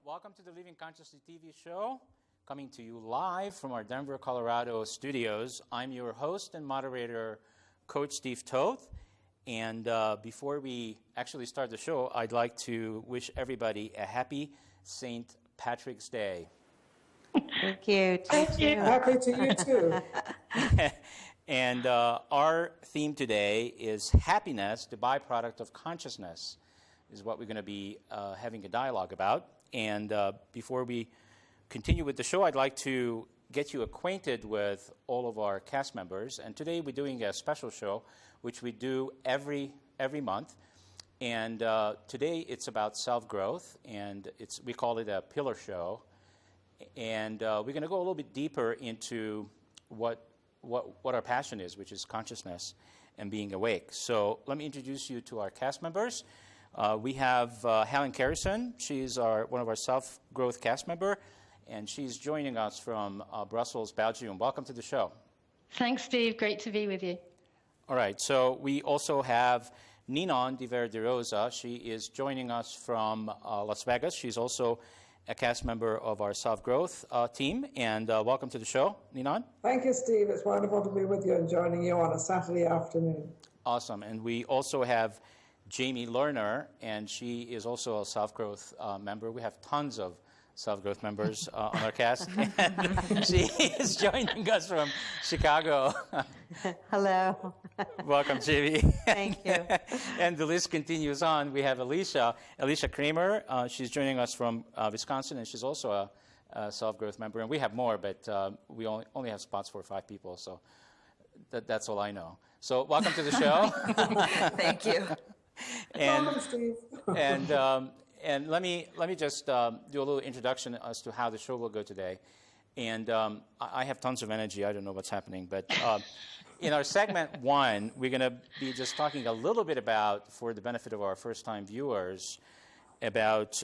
Welcome to the Living Consciously TV show, coming to you live from our Denver, Colorado studios. I'm your host and moderator, Coach Steve Toth. And before we actually start the show, I'd like to wish everybody a happy St. Patrick's Day. Thank you. Thank you. Happy to you too. And our theme today is happiness, the byproduct of consciousness, is what we're going to be having a dialogue about. And before we continue with the show, I'd like to get you acquainted with all of our cast members. And today we're doing a special show, which we do every month. And today it's about self-growth, and we call it a pillar show. And we're going to go a little bit deeper into what our passion is, which is consciousness and being awake. So let me introduce you to our cast members. We have Helen Carrison. She's one of our self-growth cast member, and she's joining us from Brussels, Belgium. Welcome to the show. Thanks, Steve. Great to be with you. All right. So we also have Ninon de Verderosa. She is joining us from Las Vegas. She's also a cast member of our self-growth team. And welcome to the show, Ninon. Thank you, Steve. It's wonderful to be with you and joining you on a Saturday afternoon. Awesome. And we also have Jamie Lerner, and she is also a self-growth member. We have tons of self-growth members on our cast. And she is joining us from Chicago. Hello. Welcome, Jamie. Thank you. And the list continues on. We have Alicia Kramer. She's joining us from Wisconsin, and she's also a self-growth member. And we have more, but we only have spots for 5 people, so that's all I know. So welcome to the show. Thank you. Welcome, Steve. And let me just do a little introduction as to how the show will go today. And I have tons of energy. I don't know what's happening. But in our segment 1, we're going to be just talking a little bit about, for the benefit of our first-time viewers, about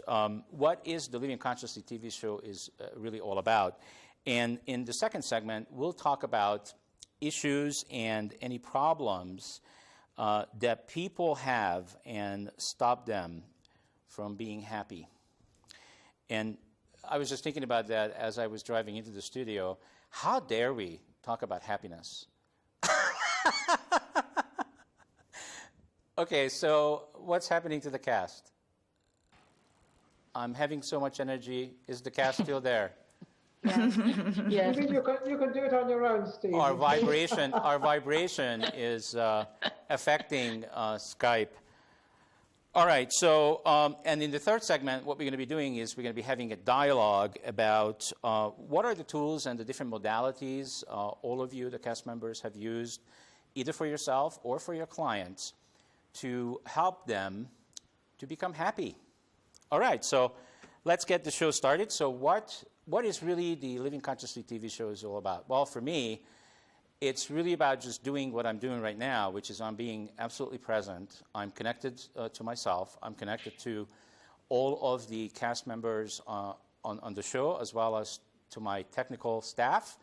what is the Living Consciously TV show is really all about. And in the second segment, we'll talk about issues and any problems that people have and stop them from being happy. And I was just thinking about that as I was driving into the studio. How dare we talk about happiness? Okay, so what's happening to the cast? I'm having so much energy. Is the cast still there? Yes. You think you can do it on your own, Steve? Our vibration is affecting Skype. All right, so, and in the third segment, what we're going to be doing is we're going to be having a dialogue about what are the tools and the different modalities all of you, the cast members, have used, either for yourself or for your clients, to help them to become happy. All right, so let's get the show started. So what is really the Living Consciously TV show is all about? Well, for me, it's really about just doing what I'm doing right now, which is I'm being absolutely present. I'm connected to myself. I'm connected to all of the cast members on the show, as well as to my technical staff.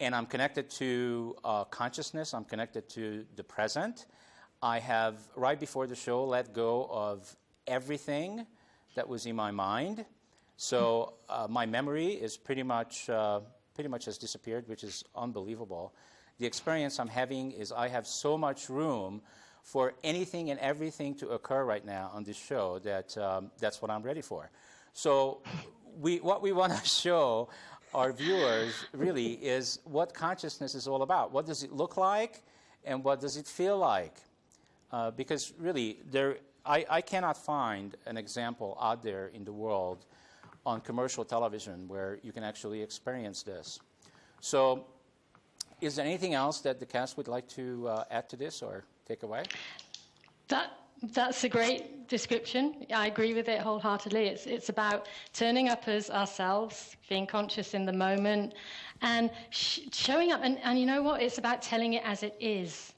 And I'm connected to consciousness. I'm connected to the present. I have, right before the show, let go of everything that was in my mind. So my memory is pretty much has disappeared, which is unbelievable. The experience I'm having is I have so much room for anything and everything to occur right now on this show that that's what I'm ready for. So what we want to show our viewers really is what consciousness is all about. What does it look like, and what does it feel like? Because really, I cannot find an example out there in the world on commercial television where you can actually experience this. So is there anything else that the cast would like to add to this or take away? That's a great description. I agree with it wholeheartedly. It's about turning up as ourselves, being conscious in the moment, and showing up. And you know what? It's about telling it as it is.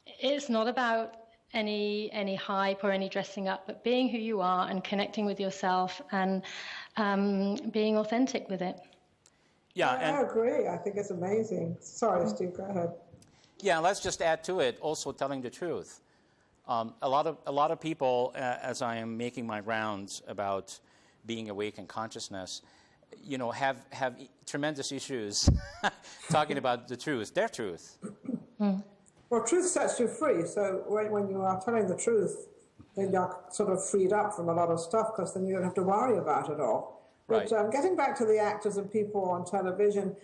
It's not about any hype or any dressing up, but being who you are and connecting with yourself and being authentic with it. Yeah, I agree. I think it's amazing. Sorry, Steve, go ahead. Yeah, let's just add to it also telling the truth. A lot of people, as I am making my rounds about being awake in consciousness, have tremendous issues talking about the truth, their truth. Well, truth sets you free. So when you are telling the truth, then you're sort of freed up from a lot of stuff, because then you don't have to worry about it all. But Right. Getting back to the actors and people on television,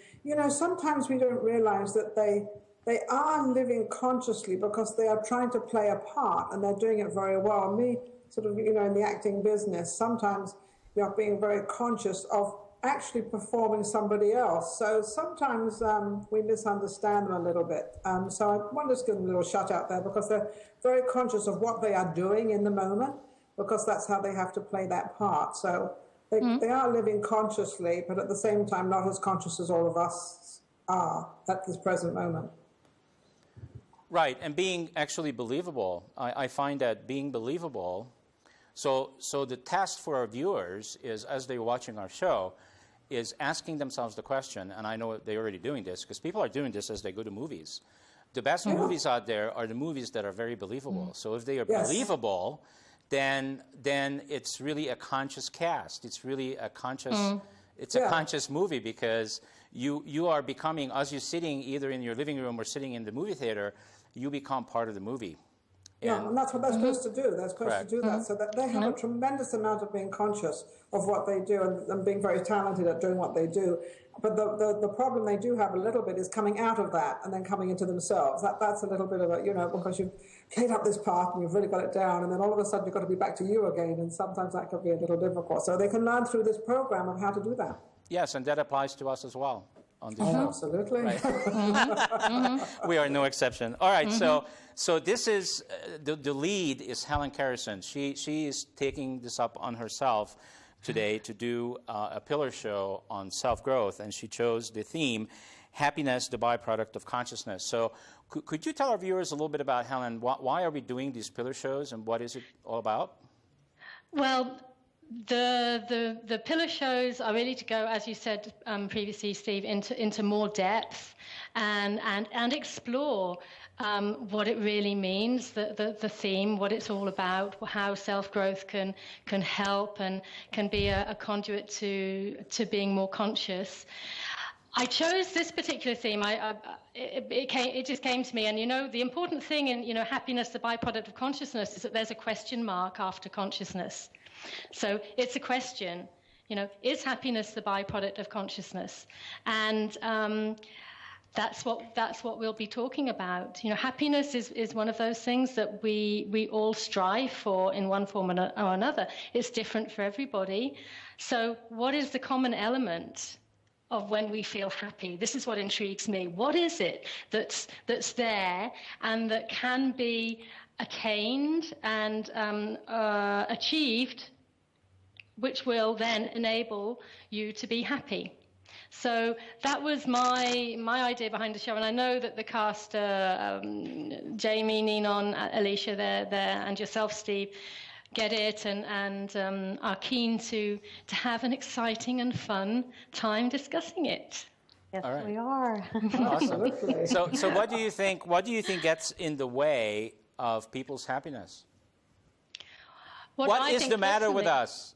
sometimes we don't realize that they are living consciously because they are trying to play a part, and they're doing it very well. Me, sort of, in the acting business, sometimes you're being very conscious of actually performing somebody else. So sometimes we misunderstand them a little bit. So I want to just give them a little shout out there, because they're very conscious of what they are doing in the moment, because that's how they have to play that part. So they are living consciously, but at the same time not as conscious as all of us are at this present moment. Right, and being actually believable. I find that being believable, so the task for our viewers is, as they're watching our show, is asking themselves the question, and I know they're already doing this, because people are doing this as they go to movies. The best movies out there are the movies that are very believable. So if they are believable, then it's really a conscious cast. It's really a conscious, it's a conscious movie, because you are becoming, as you're sitting either in your living room or sitting in the movie theater, you become part of the movie. Yeah, and that's what they're supposed to do. They're supposed Correct. to do that, so that they have a tremendous amount of being conscious of what they do, and being very talented at doing what they do. But the problem they do have a little bit is coming out of that and then coming into themselves. That's a little bit of a, because you've played up this part and you've really got it down, and then all of a sudden you've got to be back to you again, and sometimes that can be a little difficult. So they can learn through this program of how to do that. Yes, and that applies to us as well on this show. Absolutely. We are no exception. All right, so this is, the lead is Helen Kerrison. She is taking this up on herself today to do a pillar show on self-growth, and she chose the theme, Happiness, the Byproduct of Consciousness. So could you tell our viewers a little bit about, Helen, why are we doing these pillar shows, and what is it all about? Well, the pillar shows are really to go, as you said previously, Steve, into more depth and explore what it really means, the theme, what it's all about, how self-growth can help and can be a conduit to being more conscious. I chose this particular theme. It just came to me, and the important thing in happiness, the byproduct of consciousness, is that there's a question mark after consciousness. So it's a question, is happiness the byproduct of consciousness? And that's what we'll be talking about. Happiness is one of those things that we all strive for in one form or another. It's different for everybody. So what is the common element of when we feel happy? This is what intrigues me. What is it that's there and that can be attained and achieved, which will then enable you to be happy? So that was my idea behind the show, and I know that the cast, Jamie, Ninon, Alicia, there, and yourself, Steve, get it and are keen to have an exciting and fun time discussing it. Yes, All right. we are. Awesome. Absolutely. So what do you think gets in the way of people's happiness? What I is think the matter with personally- us?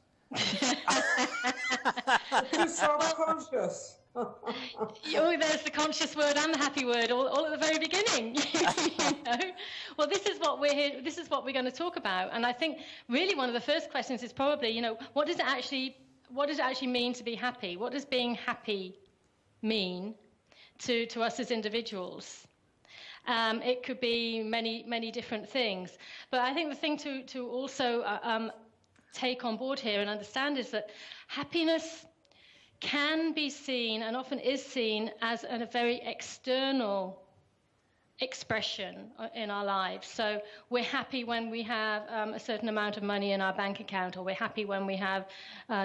Too self-conscious. Oh, there's the conscious word and the happy word all at the very beginning. Well, this is what we're here. This is what we're going to talk about. And I think really one of the first questions is probably, what does it actually mean to be happy? What does being happy mean to us as individuals? It could be many different things. But I think the thing to also take on board here and understand is that happiness can be seen, and often is seen, as a very external expression in our lives. So we're happy when we have a certain amount of money in our bank account, or we're happy when we have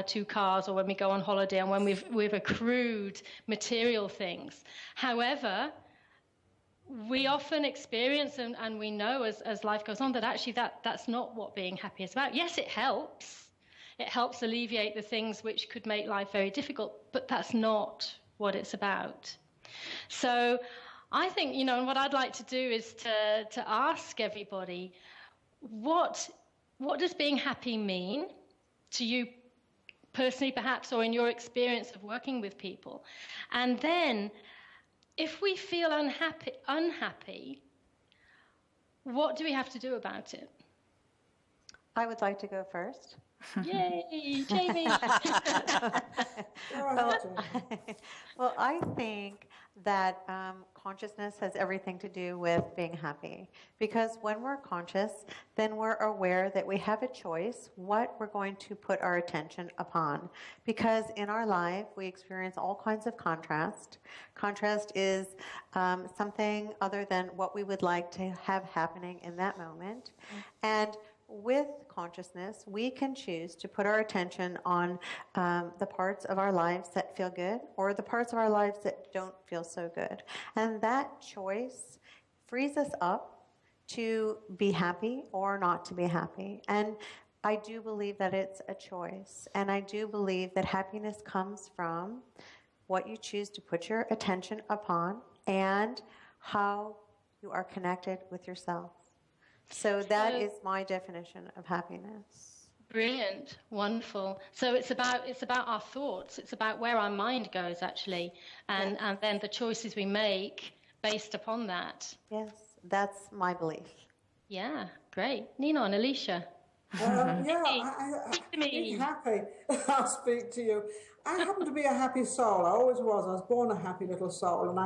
2 cars, or when we go on holiday, and when we've accrued material things. However, we often experience and we know as life goes on that actually that's not what being happy is about. Yes, it helps. It helps alleviate the things which could make life very difficult, but that's not what it's about. So I think, and what I'd like to do is to ask everybody, what does being happy mean to you personally perhaps, or in your experience of working with people. And then if we feel unhappy, what do we have to do about it? I would like to go first. Yay, Jamie. Well, I think that consciousness has everything to do with being happy. Because when we're conscious, then we're aware that we have a choice what we're going to put our attention upon. Because in our life, we experience all kinds of contrast. Contrast is something other than what we would like to have happening in that moment. And with consciousness, we can choose to put our attention on the parts of our lives that feel good or the parts of our lives that don't feel so good. And that choice frees us up to be happy or not to be happy. And I do believe that it's a choice. And I do believe that happiness comes from what you choose to put your attention upon and how you are connected with yourself. So that is my definition of happiness. Brilliant, wonderful. So it's about our thoughts. It's about where our mind goes, actually, and then the choices we make based upon that. Yes, that's my belief. Yeah, great. Nina and Alicia. Speak to me. Be happy. I'll speak to you. I happen to be a happy soul. I always was. I was born a happy little soul, and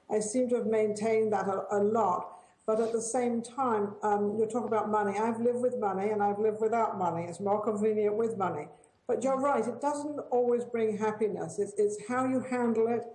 I seem to have maintained that a lot. But at the same time, you're talking about money. I've lived with money and I've lived without money. It's more convenient with money. But you're right, it doesn't always bring happiness. It's how you handle it,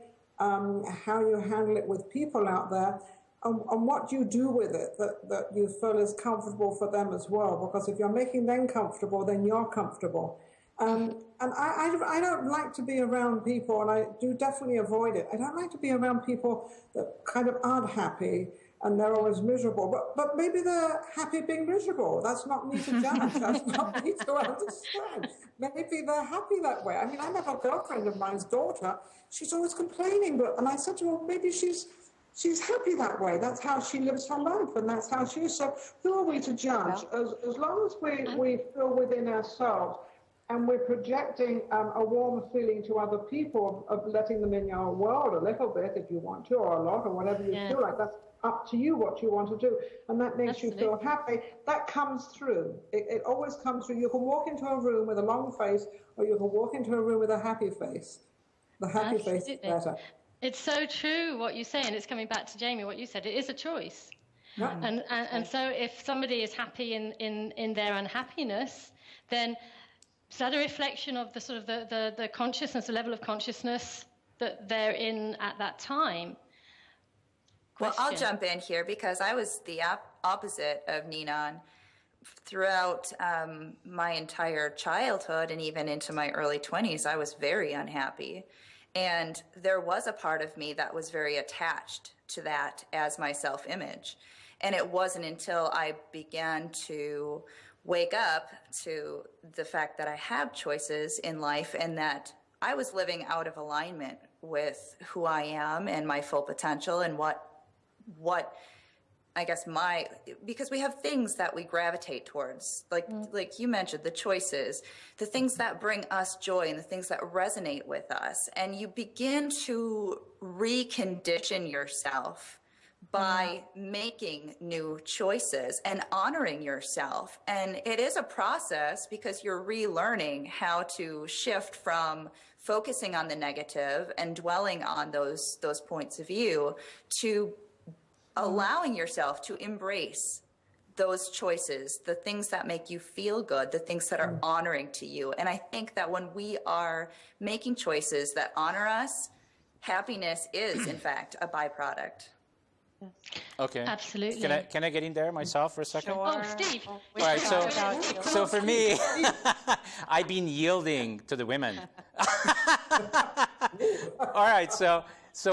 with people out there, and what you do with it that you feel is comfortable for them as well. Because if you're making them comfortable, then you're comfortable. And I don't like to be around people, and I do definitely avoid it. I don't like to be around people that kind of aren't happy, and they're always miserable. But maybe they're happy being miserable. That's not me to judge. That's not me to understand. Maybe they're happy that way. I mean, I have a girlfriend of mine's daughter. She's always complaining. And I said to her, maybe she's happy that way. That's how she lives her life, and that's how she is. So who are we to judge? As long as we feel within ourselves and we're projecting a warm feeling to other people of letting them in your world a little bit if you want to, or a lot, or whatever you feel like, that's up to you what you want to do, and that makes you feel happy. That comes through. It always comes through. You can walk into a room with a long face, or you can walk into a room with a happy face. The happy face is better. It's so true what you say, and it's coming back to Jamie, what you said. It is a choice. Yeah. And so if somebody is happy in their unhappiness, then is that a reflection of the sort of the consciousness, the level of consciousness that they're in at that time? Well, I'll jump in here because I was the opposite of Ninan throughout my entire childhood and even into my early 20s. I was very unhappy. And there was a part of me that was very attached to that as my self-image. And it wasn't until I began to wake up to the fact that I have choices in life and that I was living out of alignment with who I am and my full potential and what I guess because we have things that we gravitate towards, like you mentioned, the choices, the things that bring us joy and the things that resonate with us. And you begin to recondition yourself by making new choices and honoring yourself. And it is a process because you're relearning how to shift from focusing on the negative and dwelling on those points of view to allowing yourself to embrace those choices, the things that make you feel good, the things that are honoring to you. And I think that when we are making choices that honor us, happiness is, in fact, a byproduct. Okay. Absolutely. Can I get in there myself for a second? Sure. Oh, Steve. All right, so for me, I've been yielding to the women. All right, so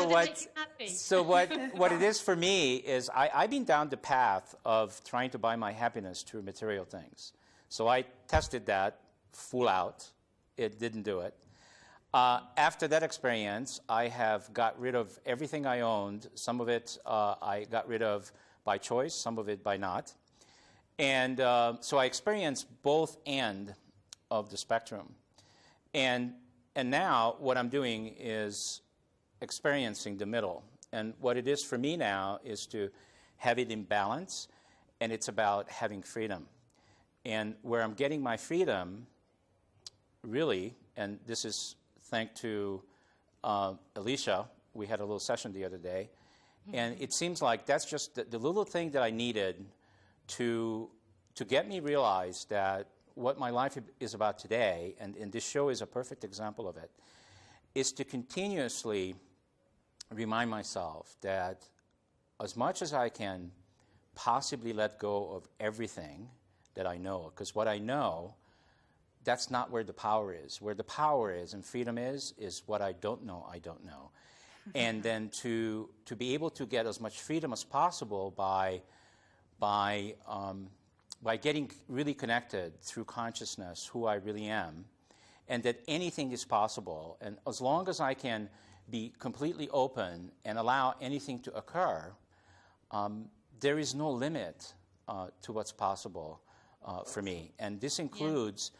what it is for me is I've been down the path of trying to buy my happiness through material things. So I tested that full out. It didn't do it. After that experience, I have got rid of everything I owned. Some of it I got rid of by choice, some of it by not. And so I experienced both ends of the spectrum. And now what I'm doing is experiencing the middle. And what it is for me now is to have it in balance, and it's about having freedom. And where I'm getting my freedom, really, and this is thanks to Alicia, we had a little session the other day, and it seems like that's just the little thing that I needed to get me realize that what my life is about today, and this show is a perfect example of it, is to continuously remind myself that as much as I can possibly let go of everything that I know, because what I know, that's not where the power is. Where the power is and freedom is what I don't know, I don't know. And then to be able to get as much freedom as possible by getting really connected through consciousness, who I really am, and that anything is possible. And as long as I can be completely open and allow anything to occur, there is no limit to what's possible for me. And this includes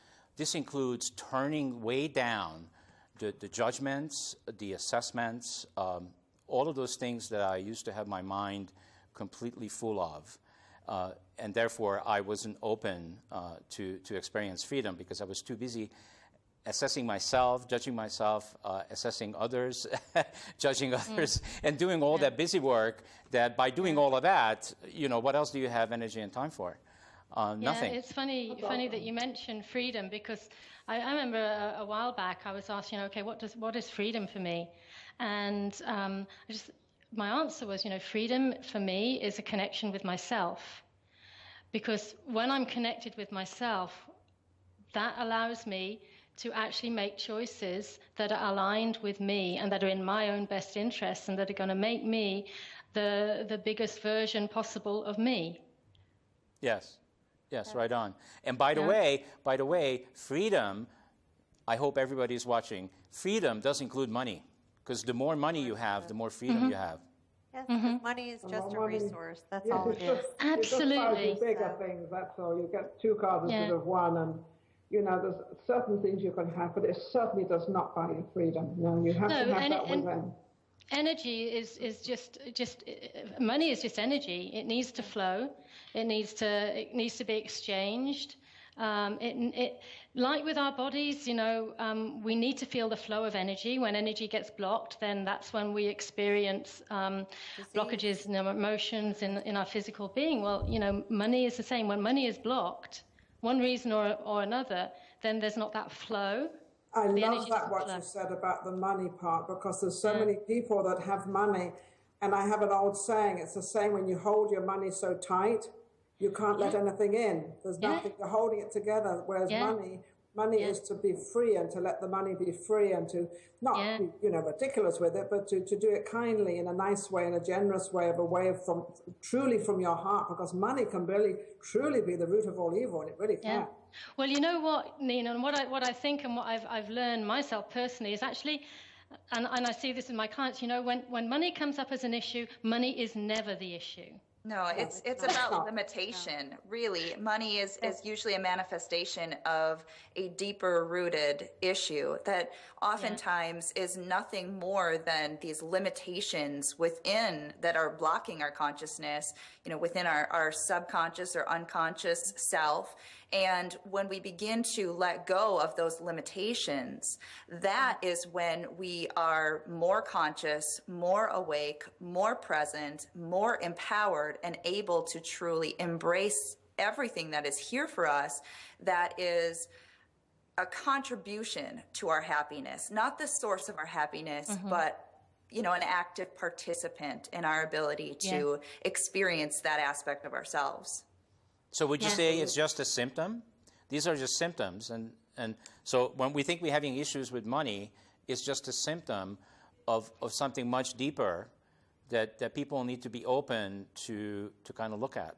turning way down the judgments, the assessments, all of those things that I used to have my mind completely full of. And therefore, I wasn't open to experience freedom because I was too busy assessing myself, judging myself, assessing others, judging others, and doing all that busy work that by doing all of that, what else do you have energy and time for? Nothing. Yeah, it's funny that you mentioned freedom, because I remember a while back I was asked, okay, what is freedom for me? And my answer was, freedom for me is a connection with myself. Because when I'm connected with myself, that allows me to actually make choices that are aligned with me and that are in my own best interests and that are going to make me the biggest version possible of me. Yes, right on. And by the way, freedom, I hope everybody's watching, freedom does include money, because the more money you have, the more freedom you have. Yes, because money is just a resource. That's all it is. Absolutely. It's just bigger things, that's all. You get two cars instead of one, and there's certain things you can have, but it certainly does not buy you freedom. You have to have that within. Energy is just money is just energy. It needs to flow. It needs to be exchanged. Like with our bodies, we need to feel the flow of energy. When energy gets blocked, then that's when we experience blockages in our emotions, in our physical being. Well, money is the same. When money is blocked, one reason or another, then there's not that flow. I love that what you said about the money part, because there's so many people that have money, and I have an old saying, it's the same when you hold your money so tight, you can't let anything in. There's nothing, you're holding it together, whereas money is to be free and to let the money be free and to not be, ridiculous with it, but to do it kindly in a nice way, in a generous way, truly from your heart, because money can really, truly be the root of all evil, and it really can. Well, you know what, Nina, and what I think and what I've learned myself personally is actually, and I see this in my clients, when money comes up as an issue, money is never the issue. No, it's about limitation. Really, money is usually a manifestation of a deeper rooted issue that oftentimes is nothing more than these limitations within that are blocking our consciousness, within our subconscious or unconscious self. And when we begin to let go of those limitations, that is when we are more conscious, more awake, more present, more empowered, and able to truly embrace everything that is here for us, that is a contribution to our happiness, not the source of our happiness, but an active participant in our ability to experience that aspect of ourselves. So would you say it's just a symptom? These are just symptoms. And so when we think we're having issues with money, it's just a symptom of something much deeper that people need to be open to kind of look at.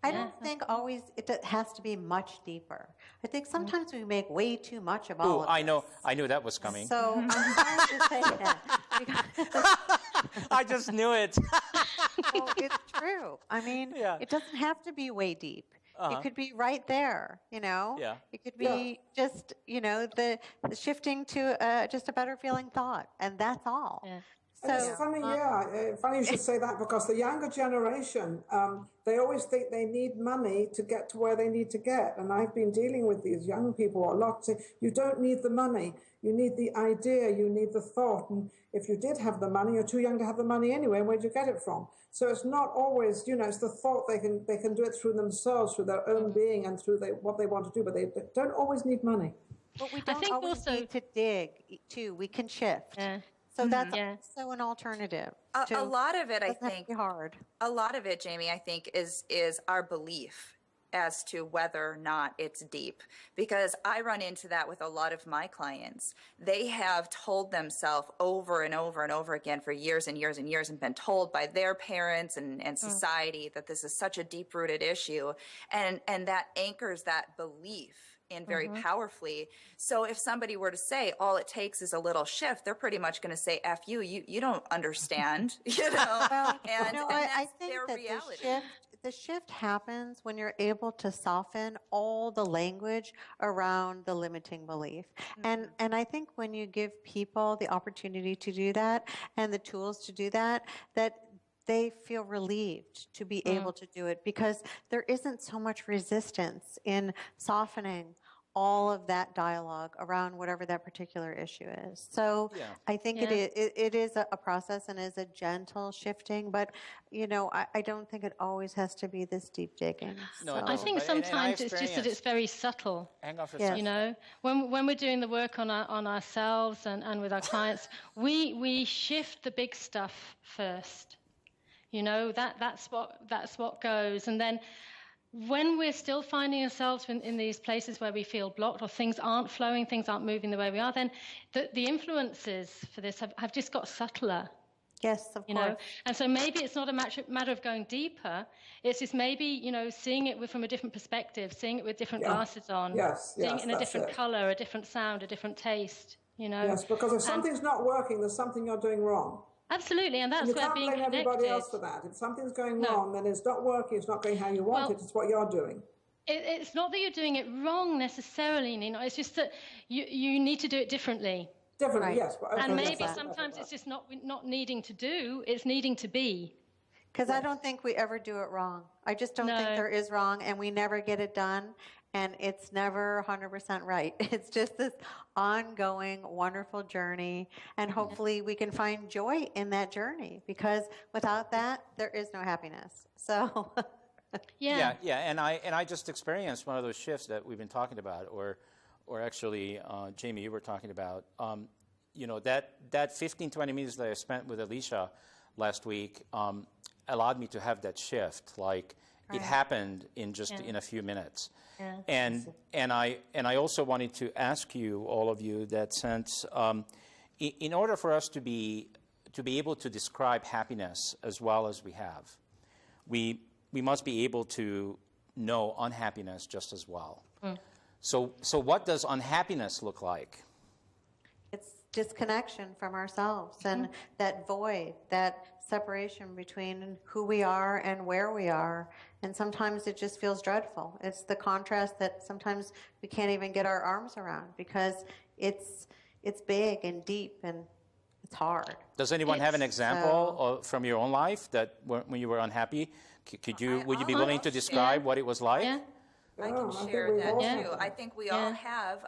I don't think always it has to be much deeper. I think sometimes we make way too much of all of this. I knew that was coming. So I'm trying to say that. I just knew it. Well, it's true. I mean, it doesn't have to be way deep. It could be right there, you know? Yeah. It could be just, you know, the shifting to just a better feeling thought, and that's all. Yeah. And it's funny, funny you should say that, because the younger generation, they always think they need money to get to where they need to get. And I've been dealing with these young people a lot. Say, you don't need the money. You need the idea. You need the thought. And if you did have the money, you're too young to have the money anyway. Where'd you get it from? So it's not always, you know, it's the thought. They can do it through themselves, through their own being, and through what they want to do. But they don't always need money. But we don't think always also- need to dig, too. We can shift. Yeah. So that's Yeah. also an alternative. A lot of it, I Doesn't have to think, be hard. a lot of it, Jamie, I think is our belief as to whether or not it's deep. Because I run into that with a lot of my clients. They have told themselves over and over and over again for years and years and years, and been told by their parents and society that this is such a deep-rooted issue. And that anchors that belief in very powerfully. So if somebody were to say all it takes is a little shift, they're pretty much going to say, F you don't understand, you know? Well, and I that's think their that reality. the shift happens when you're able to soften all the language around the limiting belief. And I think when you give people the opportunity to do that and the tools to do that, that they feel relieved to be able to do it, because there isn't so much resistance in softening all of that dialogue around whatever that particular issue is. So I think it is a process and is a gentle shifting, but you know, I don't think it always has to be this deep digging. No, it I doesn't. think But- and I sometimes it's just that experienced- it's very subtle. Hang on for a Yes. second. You know, when we're doing the work on ourselves and with our clients, we shift the big stuff first. You know, that's what goes. And then when we're still finding ourselves in these places where we feel blocked, or things aren't flowing, things aren't moving the way we are, then the influences for this have just got subtler. Yes, of You course. know, and so maybe it's not a matter of going deeper. It's just maybe, you know, seeing it from a different perspective, seeing it with different glasses on, Yes, seeing yes, it in a that's different it. color, a different sound, a different taste. You know. Yes, because if something's not working, there's something you're doing wrong. Absolutely, and that's You where can't being blame connected. everybody else for that. If something's going No. wrong, then it's not working, it's not going how you want Well, it, it's what you're doing. It's not that you're doing it wrong necessarily, Nina. It's just that you need to do it differently. Differently, Right. yes. But okay, And yes, maybe that's sometimes better. it's just not needing to do, it's needing to be. Because I don't think we ever do it wrong. I just don't think No. there is wrong, and we never get it done, and it's never 100% right. It's just this ongoing, wonderful journey, and hopefully we can find joy in that journey, because without that, there is no happiness. So, Yeah, and I just experienced one of those shifts that we've been talking about, or actually, Jamie, you were talking about. You know, that 15, 20 minutes that I spent with Alicia last week allowed me to have that shift. Like, it happened in a few minutes. Yeah. And I also wanted to ask you, all of you, that since in order for us to be able to describe happiness as well as we have, we must be able to know unhappiness just as well. So what does unhappiness look like? it's disconnection from ourselves and that void, that separation between who we are and where we are. And sometimes it just feels dreadful. It's the contrast that sometimes we can't even get our arms around, because it's big and deep and it's hard. Does anyone have an example from your own life that when you were unhappy, would you be willing to describe what it was like? Yeah. I I can think share we've that all too. had I think we all have.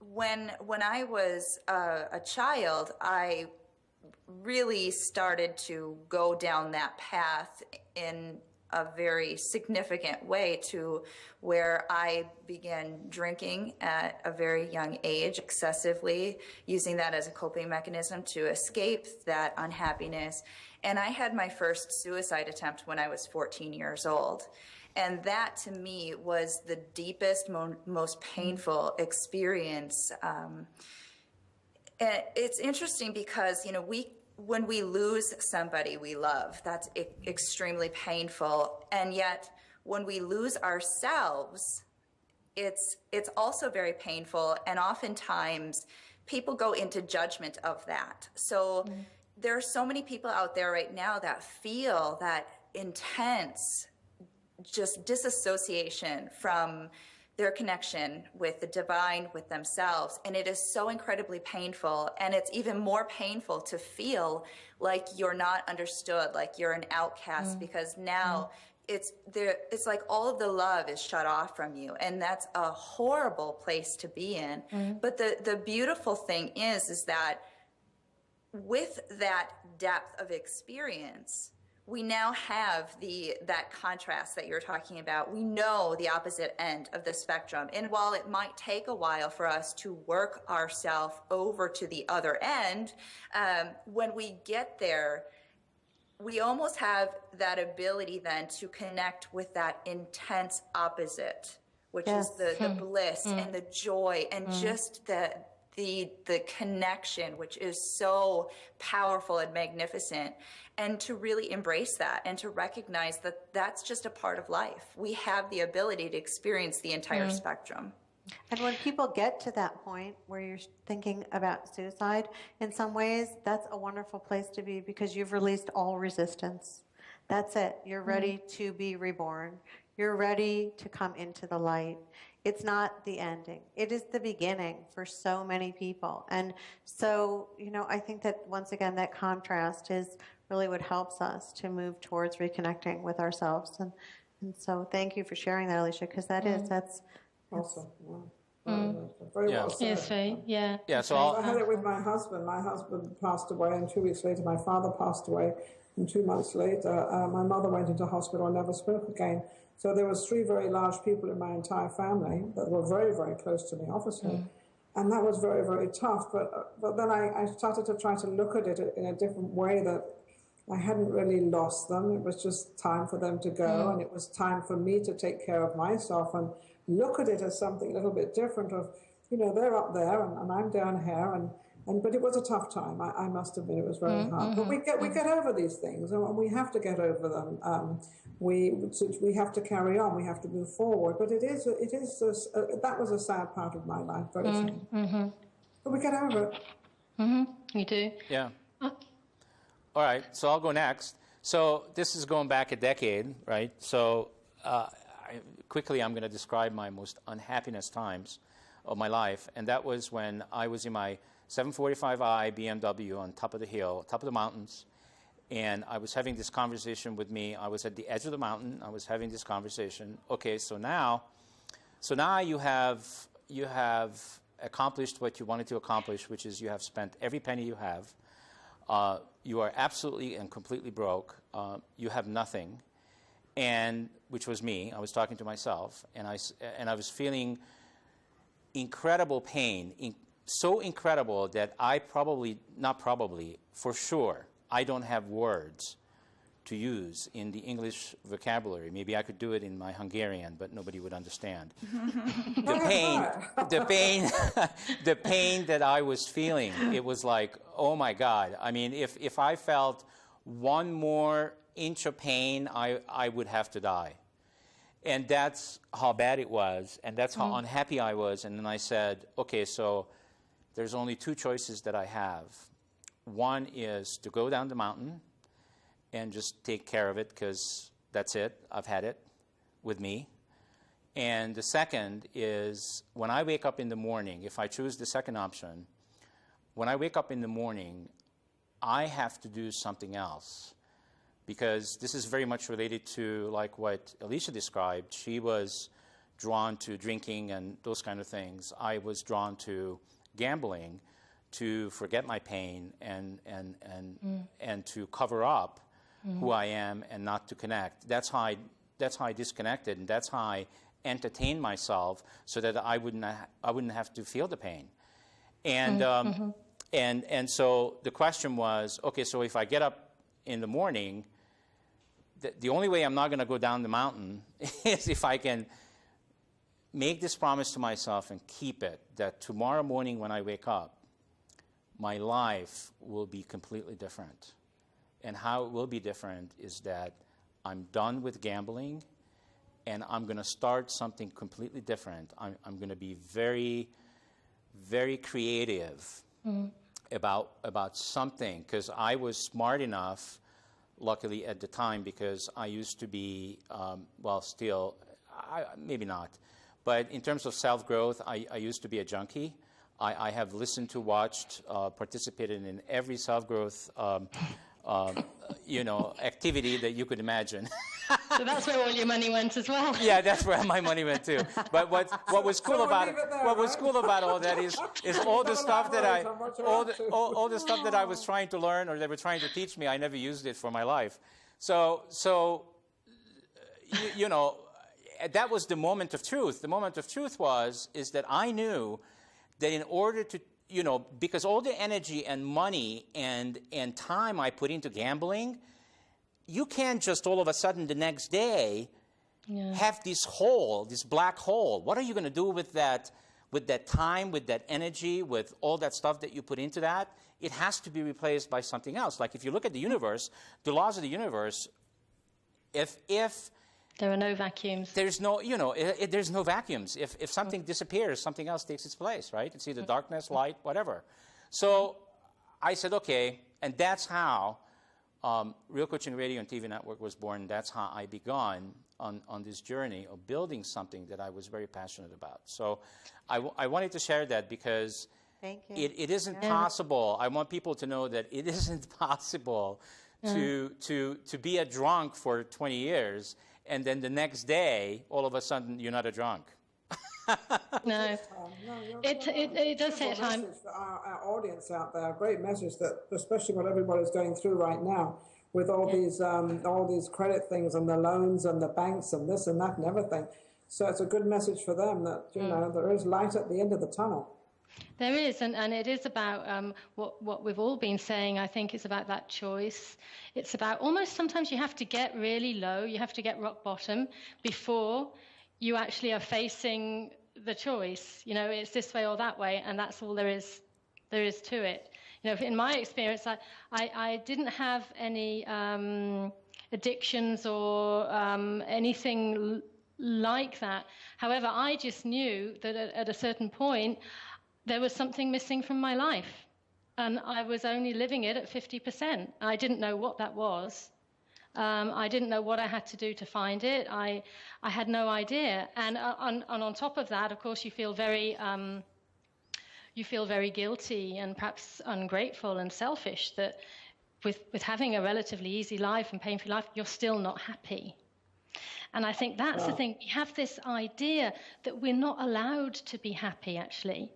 When I was a child, I really started to go down that path in a very significant way, to where I began drinking at a very young age, excessively, using that as a coping mechanism to escape that unhappiness. And I had my first suicide attempt when I was 14 years old. And that, to me, was the deepest, most painful experience. And it's interesting because, you know, when we lose somebody we love, that's extremely painful. And yet, when we lose ourselves, it's also very painful. And oftentimes, people go into judgment of that. So there are so many people out there right now that feel that intense just disassociation from their connection with the divine, with themselves. And it is so incredibly painful. And it's even more painful to feel like you're not understood, like you're an outcast, because now it's like all of the love is shut off from you. And that's a horrible place to be in. But the beautiful thing is that with that depth of experience, we now have that contrast that you're talking about. We know the opposite end of the spectrum. And while it might take a while for us to work ourselves over to the other end, when we get there, we almost have that ability then to connect with that intense opposite, which is the bliss and the joy and just the connection, which is so powerful and magnificent, and to really embrace that and to recognize that that's just a part of life. We have the ability to experience the entire spectrum. And when people get to that point where you're thinking about suicide, in some ways, that's a wonderful place to be, because you've released all resistance. That's it. You're ready to be reborn. You're ready to come into the light. It's not the ending. It is the beginning for so many people. And so, I think that once again, that contrast is really what helps us to move towards reconnecting with ourselves. And so thank you for sharing that, Alicia, because that's Awesome. Wow. Very well said. Yes, right. Yeah. Yeah, so I had it with my husband. My husband passed away, and 2 weeks later, my father passed away. And 2 months later, my mother went into hospital and never spoke again. So there was 3 very large people in my entire family that were very, very close to me, obviously. And that was very, very tough. But then I started to try to look at it in a different way, that I hadn't really lost them. It was just time for them to go, and it was time for me to take care of myself and look at it as something a little bit different of, they're up there and I'm down here. But it was a tough time. I must admit it was very hard. But we get over these things, and we have to get over them. We have to carry on. We have to move forward. But that was a sad part of my life, very sad. But we get over it. You do. Yeah. All right, so I'll go next. So this is going back a decade, right? So quickly, I'm going to describe my most unhappiness times of my life. And that was when I was in my 745i BMW on top of the hill, top of the mountains. And I was having this conversation with me. I was at the edge of the mountain. I was having this conversation. Okay, so now you have accomplished what you wanted to accomplish, which is you have spent every penny you have. You are absolutely and completely broke. You have nothing, and which was me. I was talking to myself, and I was feeling incredible pain, so incredible that for sure, I don't have words to use in the English vocabulary. Maybe I could do it in my Hungarian, but nobody would understand. The pain that I was feeling, it was like, oh my God. I mean, if I felt one more inch of pain, I would have to die. And that's how bad it was, and that's how unhappy I was. And then I said, okay, so there's only 2 choices that I have. One is to go down the mountain and just take care of it, because that's it. I've had it with me. And the second is, when I wake up in the morning, if I choose the second option, when I wake up in the morning, I have to do something else. Because this is very much related to like what Alicia described. She was drawn to drinking and those kind of things. I was drawn to gambling to forget my pain and to cover up who I am and not to connect. That's how I disconnected, and that's how I entertained myself so that I wouldn't have to feel the pain. And and so the question was, okay, so if I get up in the morning, the only way I'm not going to go down the mountain is if I can make this promise to myself and keep it, that tomorrow morning when I wake up, my life will be completely different. And how it will be different is that I'm done with gambling, and I'm going to start something completely different. I'm going to be very, very creative about something, because I was smart enough luckily at the time, because I used to be, still, maybe not. But in terms of self-growth, I used to be a junkie. I have listened to, watched, participated in every self-growth activity that you could imagine. So that's where all your money went as well. Yeah, that's where my money went too. But what was cool about all that is all the stuff that all the stuff that I was trying to learn, or they were trying to teach me, I never used it for my life. So that was the moment of truth. The moment of truth is that I knew that in order to, because all the energy and money and time I put into gambling, you can't just all of a sudden the next day have this black hole. What are you going to do with that time, with that energy, with all that stuff that you put into that? It has to be replaced by something else. Like if you look at the universe, the laws of the universe, if there are no vacuums. There's no, there's no vacuums. If something disappears, something else takes its place, right? It's either darkness, light, whatever. So I said, okay, and that's how Real Coaching Radio and TV Network was born. That's how I began on this journey of building something that I was very passionate about. So I wanted to share that because Thank you. It isn't possible. I want people to know that it isn't possible to be a drunk for 20 years and then the next day, all of a sudden, you're not a drunk. No. It does take time. Message for our audience out there, a great message that, especially what everybody's going through right now, with all these credit things and the loans and the banks and this and that and everything. So it's a good message for them that there is light at the end of the tunnel. There is, and it is about what we've all been saying. I think it's about that choice. It's about almost sometimes you have to get really low, you have to get rock bottom before you actually are facing the choice. It's this way or that way, and that's all there is to it. In my experience, I didn't have any addictions or anything like that. However, I just knew that at a certain point, there was something missing from my life, and I was only living it at 50%. I didn't know what that was. I didn't know what I had to do to find it. I had no idea. And on top of that, of course, you feel very guilty and perhaps ungrateful and selfish that with having a relatively easy life and pain-free life, you're still not happy. And I think that's the thing. We have this idea that we're not allowed to be happy, actually.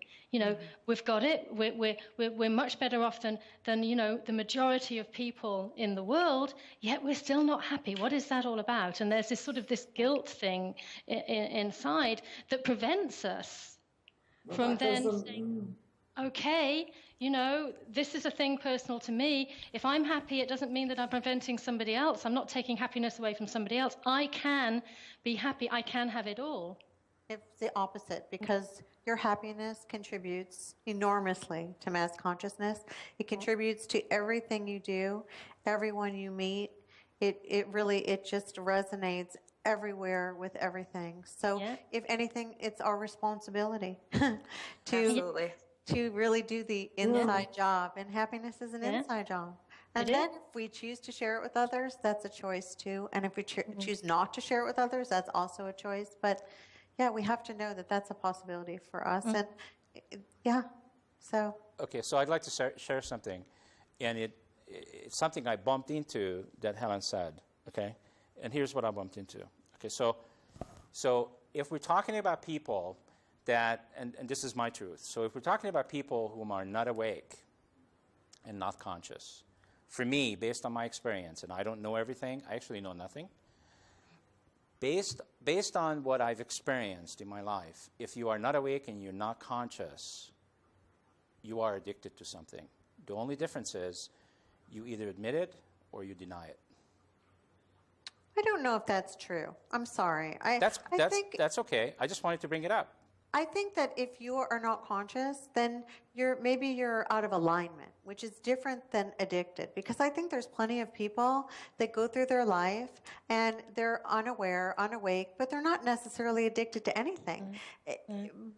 We've got it. We're much better off than the majority of people in the world, yet we're still not happy. What is that all about? And there's this sort of this guilt thing inside that prevents us from then saying, okay, this is a thing personal to me. If I'm happy, it doesn't mean that I'm preventing somebody else. I'm not taking happiness away from somebody else. I can be happy. I can have it all. It's the opposite, because your happiness contributes enormously to mass consciousness. It contributes to everything you do, everyone you meet. It just resonates everywhere with everything. So if anything, it's our responsibility Absolutely. to really do the inside job. And happiness is an inside job. And then if we choose to share it with others, that's a choice too. And if we choose not to share it with others, that's also a choice. But we have to know that that's a possibility for us. And so. Okay, so I'd like to share something. And it's something I bumped into that Helen said, okay? And here's what I bumped into. Okay, so if we're talking about people that, and this is my truth, so if we're talking about people whom are not awake and not conscious, for me, based on my experience, and I don't know everything, I actually know nothing, based on what I've experienced in my life, if you are not awake and you're not conscious, you are addicted to something. The only difference is you either admit it or you deny it. I don't know if that's true. I'm sorry. That's okay. I just wanted to bring it up. I think that if you are not conscious, then maybe you're out of alignment, which is different than addicted. Because I think there's plenty of people that go through their life and they're unaware, unawake, but they're not necessarily addicted to anything.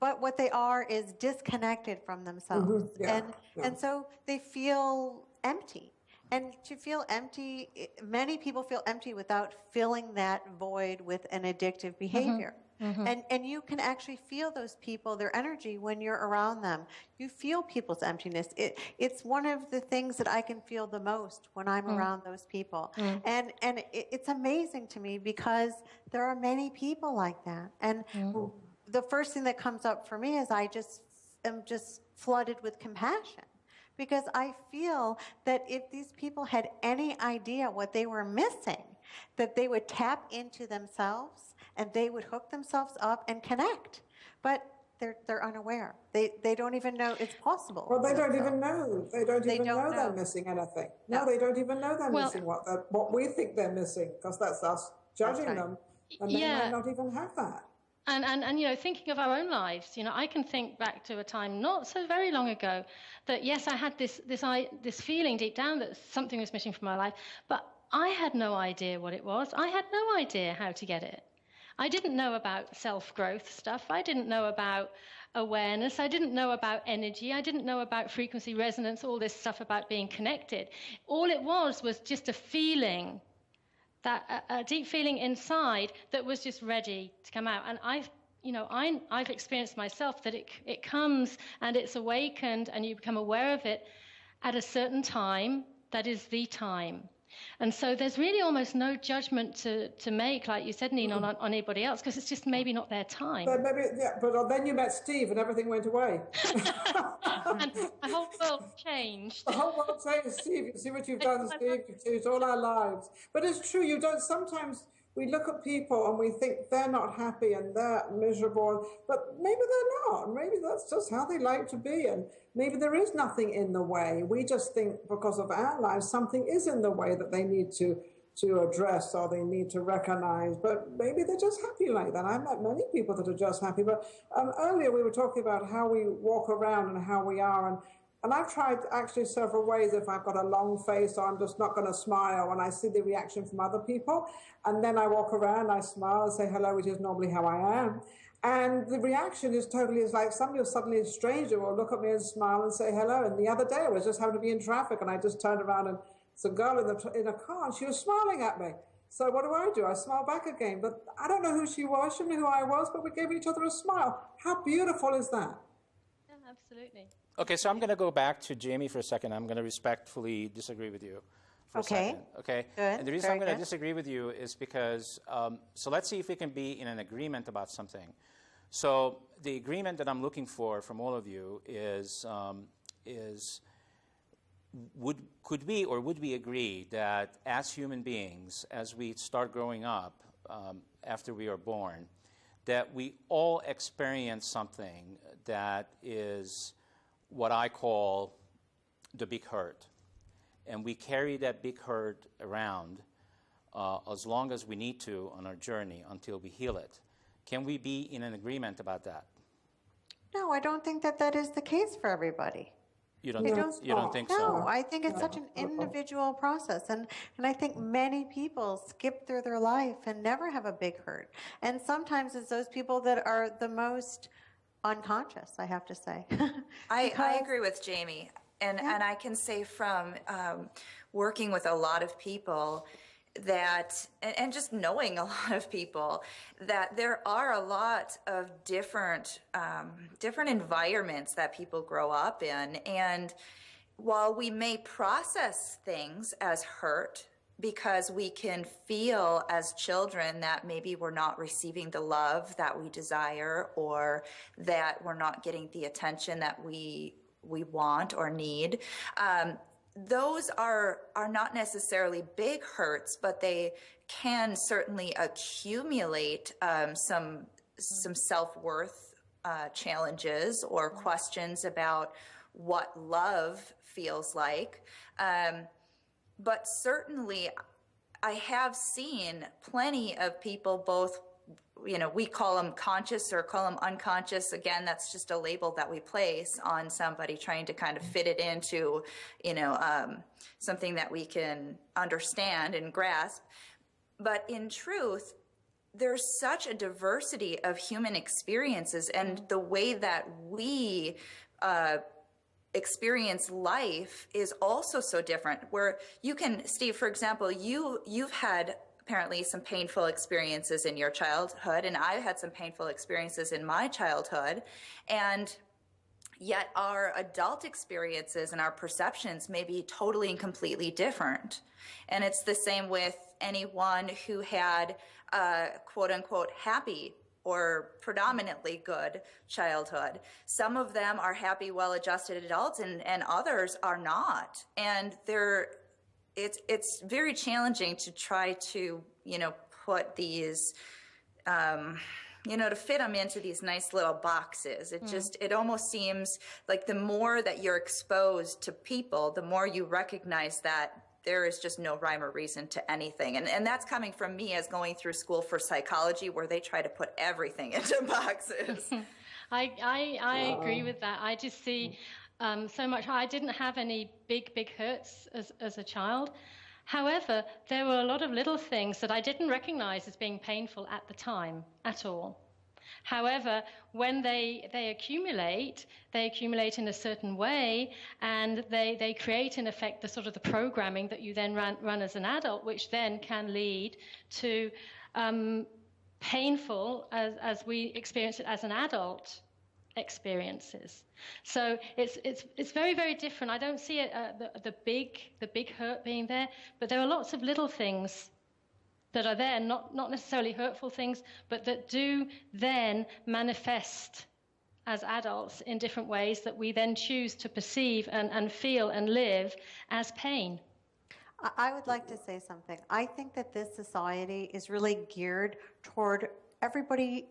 But what they are is disconnected from themselves. And so they feel empty. And to feel empty, many people feel empty without filling that void with an addictive behavior. And you can actually feel those people, their energy, when you're around them. You feel people's emptiness. It's one of the things that I can feel the most when I'm around those people. And it's amazing to me because there are many people like that. And the first thing that comes up for me is I am just flooded with compassion. Because I feel that if these people had any idea what they were missing, that they would tap into themselves and they would hook themselves up and connect. But they're unaware. They don't even know it's possible. Well, they don't even know. They don't even know they're missing anything. No, they don't even know they're missing what we think they're missing, because that's us judging them, and they might not even have that. And you know, thinking of our own lives, you know, I can think back to a time not so very long ago that, yes, I had this feeling deep down that something was missing from my life, but I had no idea what it was. I had no idea how to get it. I didn't know about self-growth stuff. I didn't know about awareness. I didn't know about energy. I didn't know about frequency resonance, all this stuff about being connected. All it was just a feeling, that a deep feeling inside that was just ready to come out. And I've experienced myself that it comes and it's awakened and you become aware of it at a certain time that is the time. And so there's really almost no judgment to make, like you said, Nina, on anybody else, because it's just maybe not their time. But but then you met Steve and everything went away. And the whole world changed. The whole world changed, Steve. You see what you've done, Steve? You've changed all our lives. But it's true, sometimes we look at people and we think they're not happy and they're miserable, but maybe they're not. Maybe that's just how they like to be. And maybe there is nothing in the way. We just think because of our lives, something is in the way that they need to address or they need to recognize. But maybe they're just happy like that. I've met many people that are just happy. But earlier we were talking about how we walk around and how we are. And I've tried actually several ways. If I've got a long face or I'm just not going to smile when I see the reaction from other people. And then I walk around, I smile and say hello, which is normally how I am. And the reaction is like somebody will suddenly, a stranger will look at me and smile and say hello. And the other day I was just having to be in traffic and I just turned around and it's a girl in a car and she was smiling at me. So what do? I smile back again. But I don't know who she was. She didn't know who I was, but we gave each other a smile. How beautiful is that? Yeah, absolutely. Okay, so I'm going to go back to Jamie for a second. I'm going to respectfully disagree with you for a second. Okay. Good. And the reason I'm going to Good. disagree with you is because, so let's see if we can be in an agreement about something. So the agreement that I'm looking for from all of you is could we agree that as human beings, as we start growing up after we are born, that we all experience something that is what I call the big hurt. And we carry that big hurt around as long as we need to on our journey until we heal it. Can we be in an agreement about that? No, I don't think that is the case for everybody. You don't think so? No, I think it's such an individual process. And I think many people skip through their life and never have a big hurt. And sometimes it's those people that are the most unconscious, I have to say. I agree with Jamie. And I can say from working with a lot of people that, and just knowing a lot of people, that there are a lot of different environments that people grow up in. And while we may process things as hurt, because we can feel as children that maybe we're not receiving the love that we desire, or that we're not getting the attention that we want or need. Those are not necessarily big hurts, but they can certainly accumulate some self-worth challenges or questions about what love feels like. But certainly, I have seen plenty of people, both, we call them conscious or call them unconscious. Again, that's just a label that we place on somebody trying to kind of fit it into, something that we can understand and grasp. But in truth, there's such a diversity of human experiences, and the way that we experience life is also so different. Where you can, Steve, for example, you've had apparently some painful experiences in your childhood, and I've had some painful experiences in my childhood, and yet our adult experiences and our perceptions may be totally and completely different. And it's the same with anyone who had a quote unquote happy or predominantly good childhood. Some of them are happy, well-adjusted adults, and others are not. And it's very challenging to try to, put these, to fit them into these nice little boxes. It almost seems like the more that you're exposed to people, the more you recognize that there is just no rhyme or reason to anything. And that's coming from me as going through school for psychology, where they try to put everything into boxes. I agree with that. I just see so much. I didn't have any big hurts as a child. However, there were a lot of little things that I didn't recognize as being painful at the time at all. However, when they accumulate in a certain way, and they create, in effect, the sort of the programming that you then run as an adult, which then can lead to painful, as we experience it as an adult, experiences. So it's very, very different. I don't see it, the big hurt being there, but there are lots of little things that are there, not necessarily hurtful things, but that do then manifest as adults in different ways that we then choose to perceive and feel and live as pain. I would like to say something. I think that this society is really geared toward everybody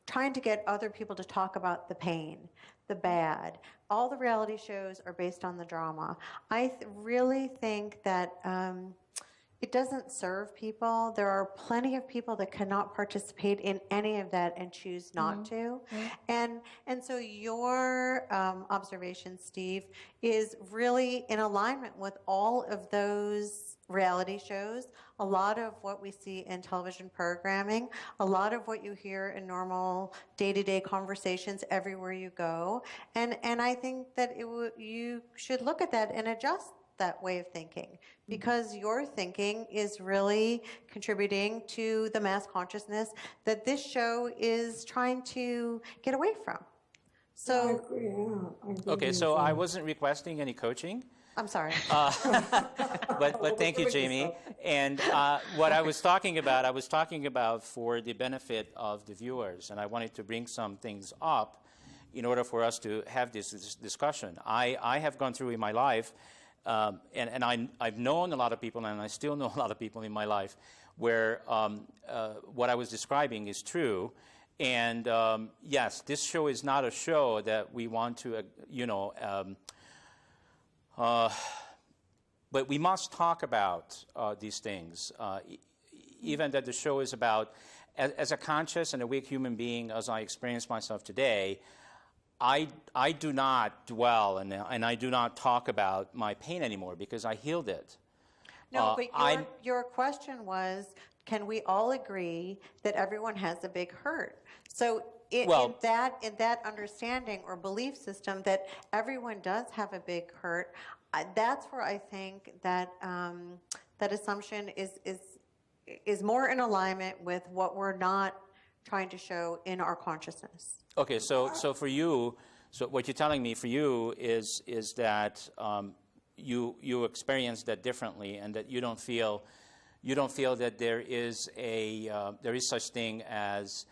trying to get other people to talk about the pain, the bad. All the reality shows are based on the drama. I really think that it doesn't serve people. There are plenty of people that cannot participate in any of that and choose not to. And so your observation, Steve, is really in alignment with all of those reality shows, a lot of what we see in television programming, a lot of what you hear in normal day-to-day conversations everywhere you go. And I think that you should look at that and adjust that way of thinking, because your thinking is really contributing to the mass consciousness that this show is trying to get away from. So I agree, yeah. I agree Okay, with so you. I wasn't requesting any coaching. I'm sorry. But thank you, Jamie. And what I was talking about for the benefit of the viewers, and I wanted to bring some things up in order for us to have this discussion. I have gone through in my life, and I've known a lot of people, and I still know a lot of people in my life, where what I was describing is true. And yes, this show is not a show that we want to, but we must talk about these things. Even that the show is about, as a conscious and awake human being, as I experience myself today, I do not dwell and I do not talk about my pain anymore because I healed it. No, but your question was, can we all agree that everyone has a big hurt? So in that understanding or belief system that everyone does have a big hurt, that's where I think that that assumption is more in alignment with what we're not trying to show in our consciousness. Okay, so for you, so what you're telling me for you is that you experience that differently, and that you don't feel that there is such thing as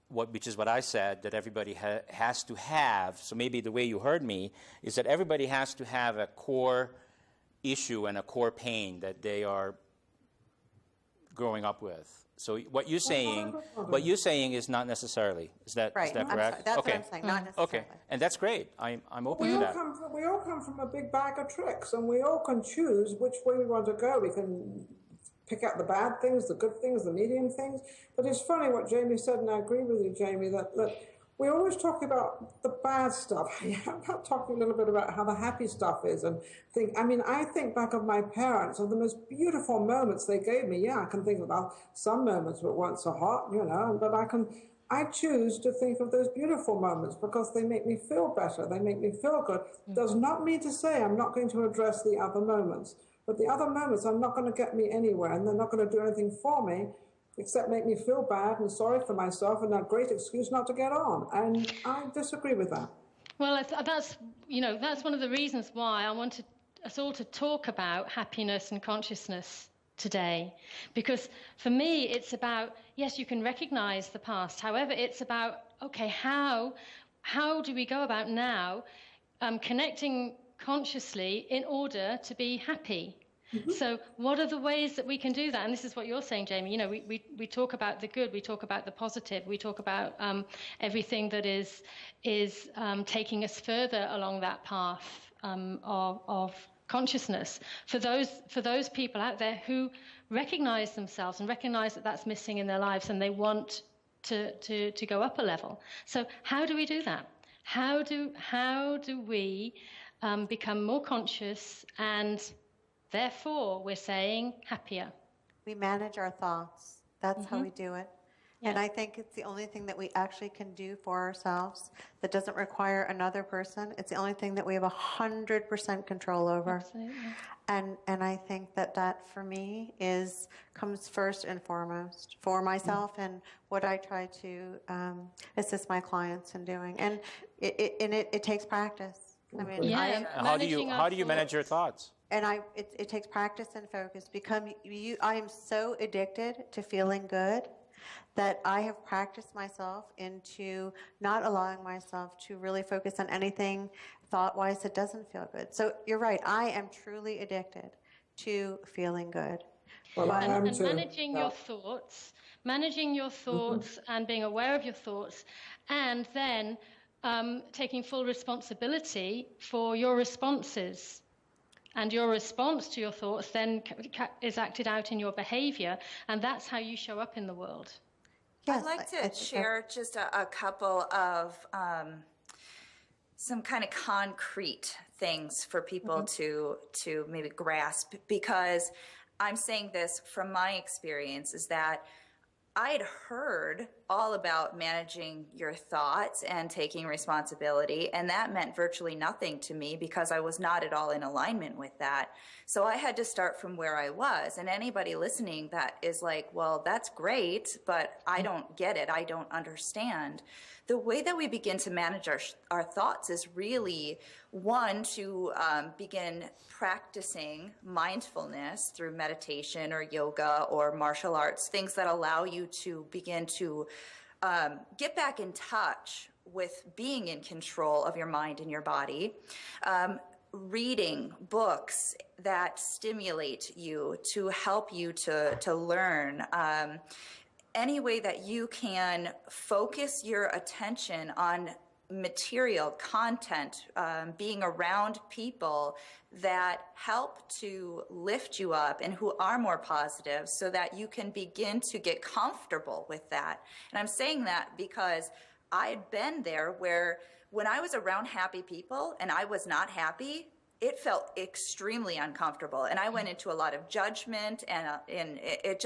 which is what I said, that everybody has to have. So maybe the way you heard me is that everybody has to have a core issue and a core pain that they are growing up with. So what you're saying is not necessarily. Is that correct? That's okay. what I'm saying, not necessarily. Okay, and that's great. I'm open to that. We all come from a big bag of tricks, and we all can choose which way we want to go. We can pick out the bad things, the good things, the medium things. But it's funny what Jamie said, and I agree with you, Jamie, that we always talk about the bad stuff. How about talking a little bit about how the happy stuff is? And I think back of my parents, of the most beautiful moments they gave me. Yeah, I can think about some moments that weren't so hot, but I can I choose to think of those beautiful moments because they make me feel better. They make me feel good. Does not mean to say I'm not going to address the other moments, but the other moments are not going to get me anywhere, and they're not going to do anything for me except make me feel bad and sorry for myself and a great excuse not to get on. And I disagree with that. Well, that's one of the reasons why I wanted us all to talk about happiness and consciousness today, because for me it's about, yes, you can recognize the past, however it's about, okay, how do we go about now connecting consciously in order to be happy? So what are the ways that we can do that? And this is what you're saying, Jamie. We talk about the good, we talk about the positive, we talk about everything that is taking us further along that path of consciousness. For those people out there who recognize themselves and recognize that that's missing in their lives, and they want to go up a level. So how do we do that? How do we become more conscious, and therefore we're saying happier? We manage our thoughts. That's how we do it. Yeah. And I think it's the only thing that we actually can do for ourselves that doesn't require another person. It's the only thing that we have 100% control over. Absolutely. And I think that for me comes first and foremost for myself and what I try to assist my clients in doing. And it takes practice. I mean, Yeah. How do you manage your thoughts? And it takes practice and focus. I am so addicted to feeling good that I have practiced myself into not allowing myself to really focus on anything thought-wise that doesn't feel good. So you're right. I am truly addicted to feeling good. Well, I am And too. managing your thoughts and being aware of your thoughts, and then taking full responsibility for your responses. And your response to your thoughts then is acted out in your behavior, and that's how you show up in the world. Yes, I'd like to share just a couple of some kind of concrete things for people to maybe grasp, because I'm saying this from my experience, is that I had heard all about managing your thoughts and taking responsibility, and that meant virtually nothing to me because I was not at all in alignment with that. So I had to start from where I was. And anybody listening that is like, well, that's great, but I don't get it, I don't understand. The way that we begin to manage our thoughts is really, one, to begin practicing mindfulness through meditation or yoga or martial arts, things that allow you to begin to get back in touch with being in control of your mind and your body. Reading books that stimulate you to help you to learn. Any way that you can focus your attention on material content, being around people that help to lift you up and who are more positive, so that you can begin to get comfortable with that. And I'm saying that because I'd been there, where when I was around happy people and I was not happy, it felt extremely uncomfortable, and I went into a lot of judgment, and it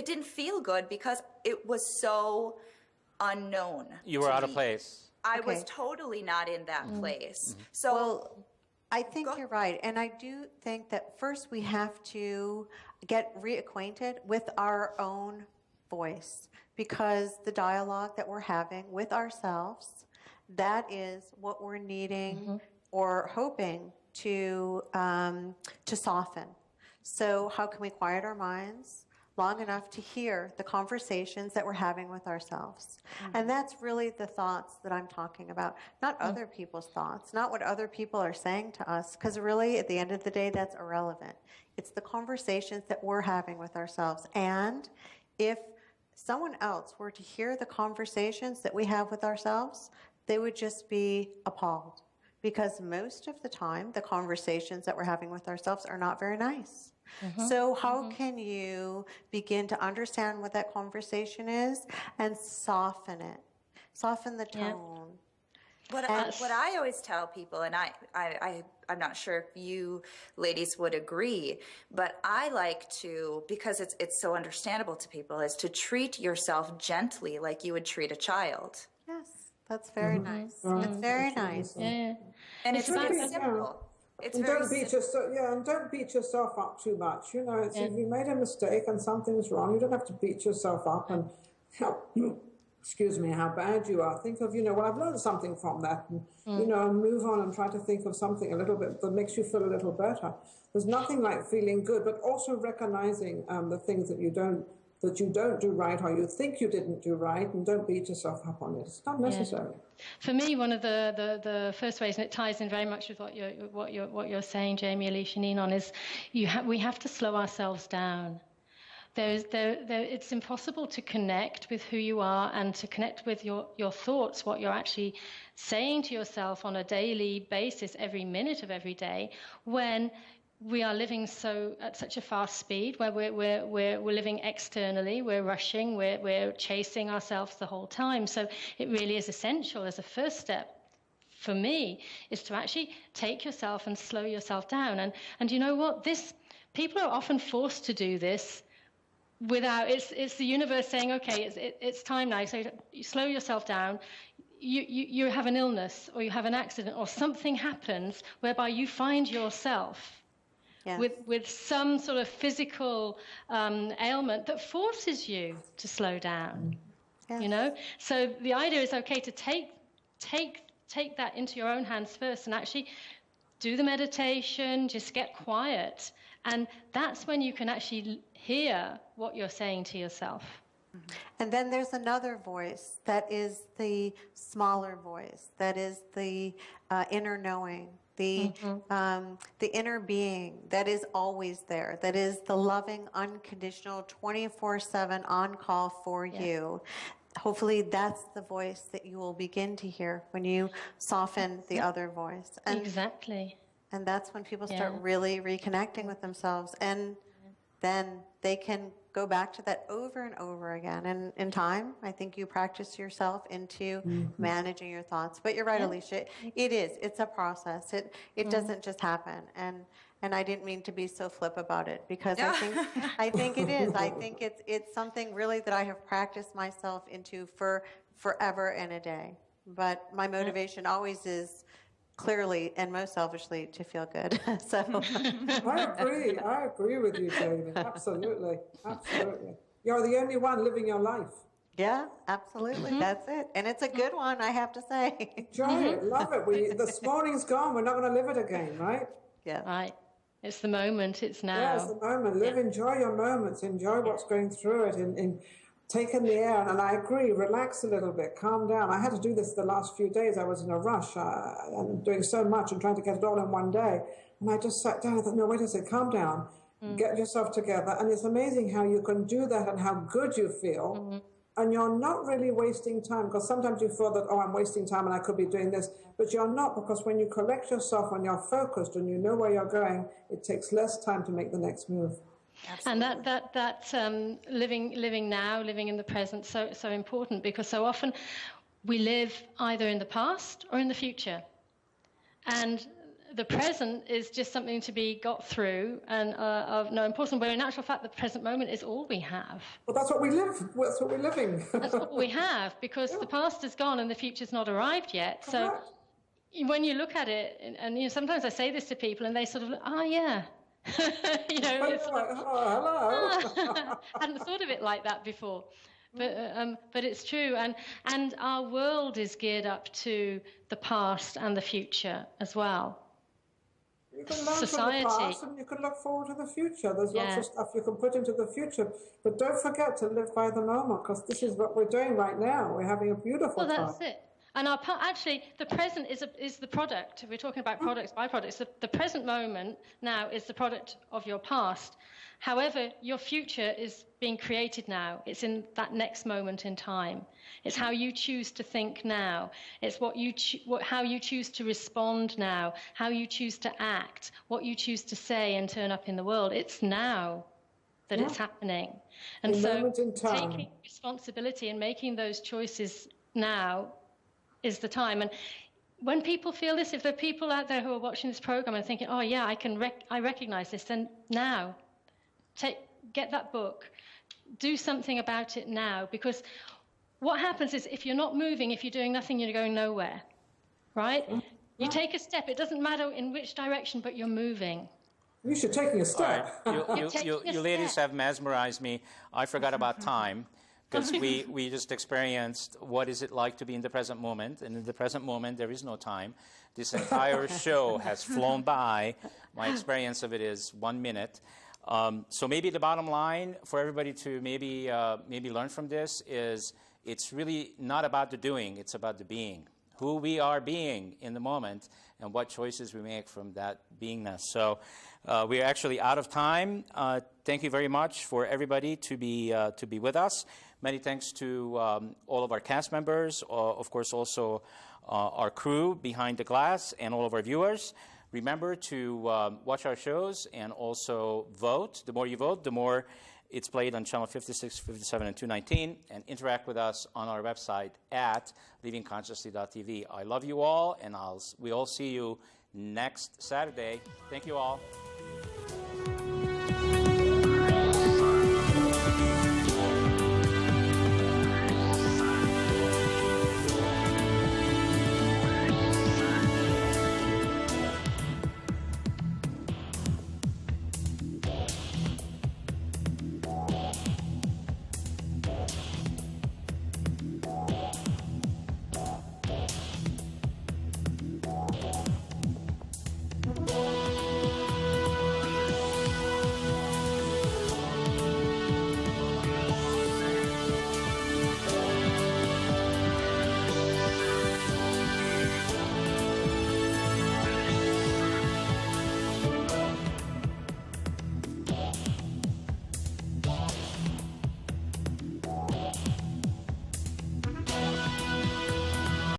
didn't feel good because it was so unknown. You were out of place. I was totally not in that place. So, Well, I think you're right. And I do think that first we have to get reacquainted with our own voice, because the dialogue that we're having with ourselves, that is what we're needing or hoping to soften. So how can we quiet our minds long enough to hear the conversations that we're having with ourselves? And that's really the thoughts that I'm talking about, not other people's thoughts, not what other people are saying to us, because really at the end of the day, that's irrelevant. It's the conversations that we're having with ourselves. And if someone else were to hear the conversations that we have with ourselves, they would just be appalled. Because most of the time, the conversations that we're having with ourselves are not very nice. So how can you begin to understand what that conversation is and soften it? Soften the tone. What I always tell people, and I I'm not sure if you ladies would agree, but I like to, because it's so understandable to people, is to treat yourself gently like you would treat a child. Yes, that's very nice. Right. It's very nice. Yeah. And it's really, very simple. It's And very don't beat simple. yourself, and don't beat yourself up too much. You know, if you made a mistake and something's wrong, you don't have to beat yourself up and excuse me, how bad you are. Think of, well, I've learned something from that, and and move on and try to think of something a little bit that makes you feel a little better. There's nothing like feeling good, but also recognizing the things that you don't do right, or you think you didn't do right, and don't beat yourself up on it. It's not necessary. For me, one of the first ways, and it ties in very much with what you're saying, Jamie, Alicia, Ninon, is we have to slow ourselves down. It's impossible to connect with who you are and to connect with your thoughts, what you're actually saying to yourself on a daily basis, every minute of every day, when we are living at such a fast speed, where we're living externally, we're rushing, we're chasing ourselves the whole time. So it really is essential as a first step for me is to actually take yourself and slow yourself down. And you know what? People are often forced to do this without, it's the universe saying, okay, it's time now. So you slow yourself down. You have an illness or you have an accident or something happens whereby you find yourself with some sort of physical ailment that forces you to slow down. Yes. So the idea is, okay, to take that into your own hands first and actually do the meditation, just get quiet. And that's when you can actually hear what you're saying to yourself. And then there's another voice that is the smaller voice, that is the inner knowing, the inner being that is always there, that is the loving, unconditional, 24/7 on call for you. Hopefully that's the voice that you will begin to hear when you soften the other voice. And exactly. And that's when people start really reconnecting with themselves. And then they can go back to that over and over again. And in time, I think you practice yourself into managing your thoughts. But you're right, Alicia. It's a process. It doesn't just happen. And I didn't mean to be so flip about it, because I think it is. I think it's something really that I have practiced myself into for forever and a day. But my motivation always is clearly and most selfishly to feel good. So I agree with you, Jamie. Absolutely. You're the only one living your life. Yeah, absolutely. That's it. And it's a good one, I have to say. Enjoy it. Love it. This morning's gone. We're not going to live it again, right? Yeah. Right. It's the moment. It's now. Yeah, it's the moment. Enjoy your moments. Enjoy what's going through it. And take in the air. And I agree. Relax a little bit. Calm down. I had to do this the last few days. I was in a rush and doing so much and trying to get it all in one day. And I just sat down and thought, no, wait a second. Calm down. Get yourself together. And it's amazing how you can do that and how good you feel. And you're not really wasting time, because sometimes you feel that, I'm wasting time and I could be doing this. But you're not, because when you collect yourself and you're focused and you know where you're going, it takes less time to make the next move. Absolutely. And that living now, living in the present, so important, because so often we live either in the past or in the future. And the present is just something to be got through and of no importance, where in actual fact the present moment is all we have. Well, that's what we live. That's what we're living. That's what we have, because the past is gone and the future's not arrived yet. So when you look at it, and sometimes I say this to people and they sort of, yeah. It's hello. hadn't thought of it like that before. But it's true, and our world is geared up to the past and the future as well. You can learn from the past and you can look forward to the future. There's lots of stuff you can put into the future. But don't forget to live by the moment, because this is what we're doing right now. We're having a beautiful time. Well, that's it. And actually, the present is the product. We're talking about products, byproducts. The present moment now is the product of your past. However, your future is being created now. It's in that next moment in time. It's how you choose to think now. It's how you choose to respond now, how you choose to act, what you choose to say and turn up in the world. It's now that it's happening. And so taking responsibility and making those choices now is the time. And when people feel this, if there are people out there who are watching this program and thinking, oh yeah, I recognize this, then now, get that book, do something about it now, because what happens is if you're not moving, if you're doing nothing, you're going nowhere, right? You take a step, it doesn't matter in which direction, but you're moving. At least you're taking a step. You ladies have mesmerized me. I forgot about time. Because we just experienced what is it like to be in the present moment. And in the present moment, there is no time. This entire show has flown by. My experience of it is 1 minute. So maybe the bottom line for everybody to maybe learn from this is it's really not about the doing. It's about the being. Who we are being in the moment and what choices we make from that beingness. So we are actually out of time. Thank you very much for everybody to be with us. Many thanks to all of our cast members, of course also our crew behind the glass and all of our viewers. Remember to watch our shows and also vote. The more you vote, the more it's played on channel 56, 57, and 219, and interact with us on our website at livingconsciously.tv. I love you all, and we'll see you next Saturday. Thank you all.